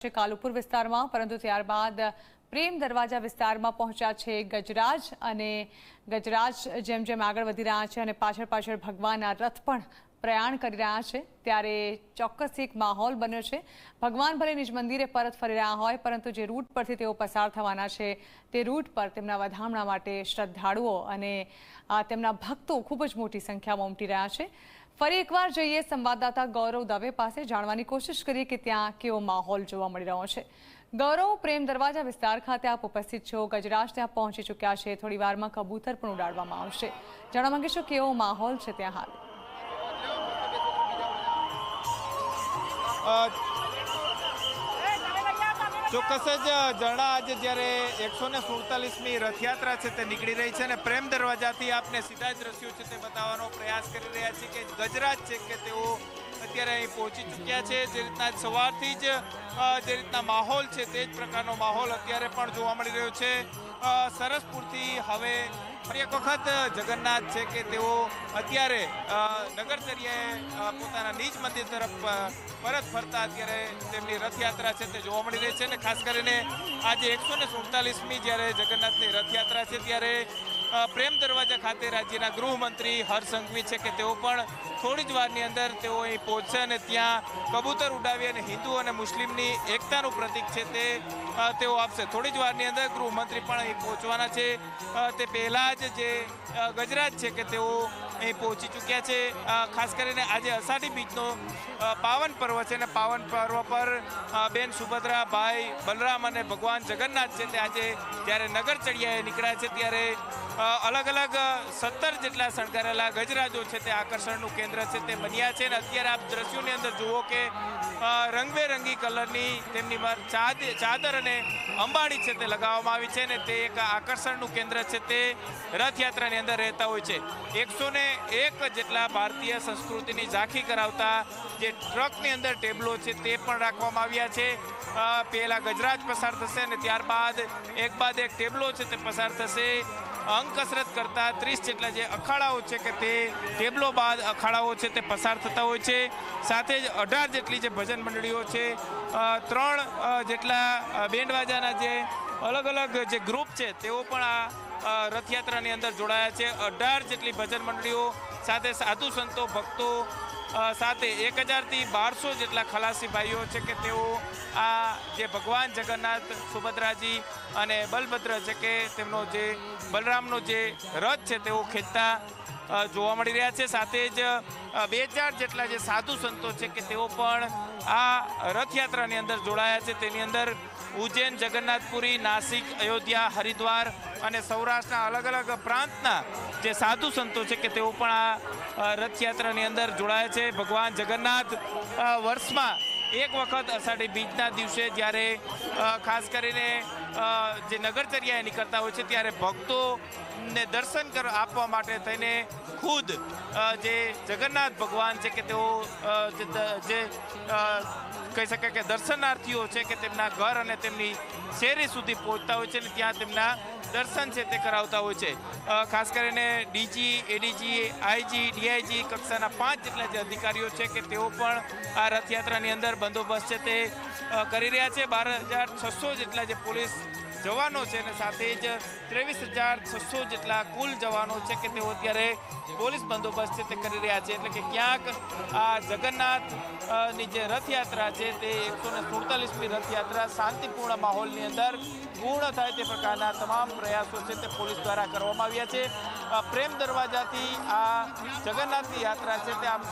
कालुपुर विસ્તારમાં પરંતુ ત્યારબાદ પ્રેમ દરવાજા વિસ્તારમાં પહોંચ્યા છે ગજરાજ અને ગજરાજ જેમ જેમ આગળ વધી રહ્યા છે અને પાછળ ભગવાનના રથ પણ પ્રયાણ કરી રહ્યા છે ત્યારે ચોક્કસ એક માહોલ બન્યો છે। ભગવાન ભલે નિજ મંદિરે પરત ફરી રહ્યા હોય પરંતુ જે રૂટ પરથી તેઓ પસાર થવાના છે તે રૂટ પર તેમના વધામણા માટે શ્રદ્ધાળુઓ અને તેમના ભક્તો ખૂબ જ મોટી સંખ્યામાં ઉમટી રહ્યા છે। ફરી એકવાર જઈએ સંવાદદાતા ગૌરવ દવે પાસે જાણવાની કોશિશ કરીએ કે ત્યાં કેવો માહોલ જોવા મળી રહ્યો છે। ગૌરવ, પ્રેમ દરવાજા વિસ્તાર ખાતે આપ ઉપસ્થિત છો, ગજરાજ ત્યાં પહોંચી ચૂક્યા છે, થોડી વારમાં કબૂતર પણ ઉડાડવામાં આવશે, જાણવા માંગીશું કેવો માહોલ છે ત્યાં હાલ। ચોક્કસ જ જણા આજે જ્યારે 147મી રથયાત્રા છે તે નીકળી રહી છે અને પ્રેમ દરવાજાથી આપને સીધા જ દ્રશ્યો છે તે બતાવવાનો પ્રયાસ કરી રહ્યા છે કે ગજરાજ છે કે તેઓ અત્યારે અહીં પહોંચી ચૂક્યા છે। જે રીતના સવારથી જ જે રીતના માહોલ છે તે જ પ્રકારનો માહોલ અત્યારે પણ જોવા મળી રહ્યો છે। સરસપુરથી હવે ફરી એક વખત જગન્નાથ છે કે તેઓ અત્યારે નગરચર્યાએ પોતાના નિજ મંદિર તરફ પરત ફરતા અત્યારે તેમની રથયાત્રા છે તે જોવા મળી રહી છે અને ખાસ કરીને આજે 147મી જ્યારે જગન્નાથની રથયાત્રા છે ત્યારે પ્રેમ દરવાજા ખાતે રાજ્યના ગૃહમંત્રી હર્ષ સંઘવી છે કે તેઓ પણ થોડી જ વારની અંદર તેઓ અહીં પહોંચશે અને ત્યાં કબૂતર ઉડાવી અને હિન્દુ અને મુસ્લિમની એકતાનું પ્રતીક છે તે તેઓ આપશે। થોડી જ વારની અંદર ગૃહમંત્રી પણ અહીં પહોંચવાના છે। તે પહેલાં જ જે ગજરાજ છે કે તેઓ અહીં પહોંચી ચૂક્યા છે। ખાસ કરીને આજે અષાઢી બીજનો પાવન પર્વ છે અને પાવન પર્વ પર બેન સુભદ્રા, ભાઈ બલરામ અને ભગવાન જગન્નાથ છે તે આજે જ્યારે નગરચર્યાએ નીકળ્યા છે ત્યારે અલગ અલગ 17 જેટલા શણગારેલા ગજરાજો છે તે આકર્ષણનું કેન્દ્ર છે તે બન્યા છે અને અત્યારે આપ દ્રશ્યોની અંદર જુઓ કે રંગબેરંગી કલરની તેમની ચાદર અને અંબાડી છે તે લગાવવામાં આવી છે અને તે એક આકર્ષણનું કેન્દ્ર છે તે રથયાત્રાની અંદર રહેતા હોય છે। 101 જેટલા ભારતીય સંસ્કૃતિની ઝાંખી કરાવતા જે ટ્રકની અંદર ટેબલો છે તે પણ રાખવામાં આવ્યા છે। પહેલા ગજરાજ પસાર થશે અને ત્યારબાદ એક બાદ એક ટેબલો છે તે પસાર થશે। અંગ કસરત કરતા 30 જેટલા જે અખાડાઓ છે કે તે ટેબલો બાદ અખાડાઓ છે તે પસાર થતા હોય છે। સાથે જ 18 જેટલી જે ભજન મંડળીઓ છે, 3 જેટલા બેન્ડવાજાના જે અલગ અલગ જે ગ્રુપ છે તેઓ પણ આ રથયાત્રાની અંદર જોડાયા છે। 18 જેટલી ભજન મંડળીઓ સાથે સાધુ સંતો, ભક્તો સાથે 1000થી 1200 જેટલા ખલાસી ભાઈઓ છે કે તેઓ આ જે ભગવાન જગન્નાથ, સુભદ્રાજી અને બલભદ્ર છે કે તેમનો જે બલરામનો જે રથ છે તેઓ ખેંચતા જોવા મળી રહ્યા છે। સાથે જ 2000 જેટલા જે સાધુ સંતો છે કે તેઓ પણ આ રથયાત્રાની અંદર જોડાયા છે। તેની અંદર ઉજ્જૈન, જગન્નાથપુરી, નાસિક, અયોધ્યા, હરિદ્વાર અને સૌરાષ્ટ્રના અલગ અલગ પ્રાંતના જે સાધુ સંતો છે કે તેઓ પણ આ રથયાત્રાની અંદર જોડાયા છે। ભગવાન જગન્નાથ વર્ષમાં એક વખત અષાઢી બીજના દિવસે જ્યારે ખાસ કરીને જે નગરચર્યાએ નીકળતા હોય છે ત્યારે ભક્તોને દર્શન આપવા માટે થઈને ખુદ જે જગન્નાથ ભગવાન છે કે તેઓ જે કહી શકાય કે દર્શનાર્થીઓ છે કે તેમના ઘર અને તેમની શેરી સુધી પહોંચતા હોય છે અને ત્યાં તેમના દર્શન છે તે કરાવતા હોય છે। ખાસ કરીને ડીજી, એડીજી, આઈજી, ડીઆઈજી કક્ષાના 5 જેટલા જે અધિકારીઓ છે કે તેઓ પણ આ રથયાત્રાની અંદર બંદોબસ્ત છે તે કરી રહ્યા છે। 12600 જેટલા જે પોલીસ જવાનો છે અને સાથે જ 23600 જેટલા કુલ જવાનો છે કે તેઓ અત્યારે પોલીસ બંદોબસ્ત છે તે કરી રહ્યા છે। એટલે કે ક્યાંક આ જગન્નાથની જે રથયાત્રા છે તે 147મી રથયાત્રા શાંતિપૂર્ણ માહોલની અંદર પૂર્ણ થાય તે પ્રકારના તમામ પ્રયાસો છે તે પોલીસ દ્વારા કરવામાં આવ્યા છે। પ્રેમ દરવાજાથી આ જગન્નાથની યાત્રા છે તે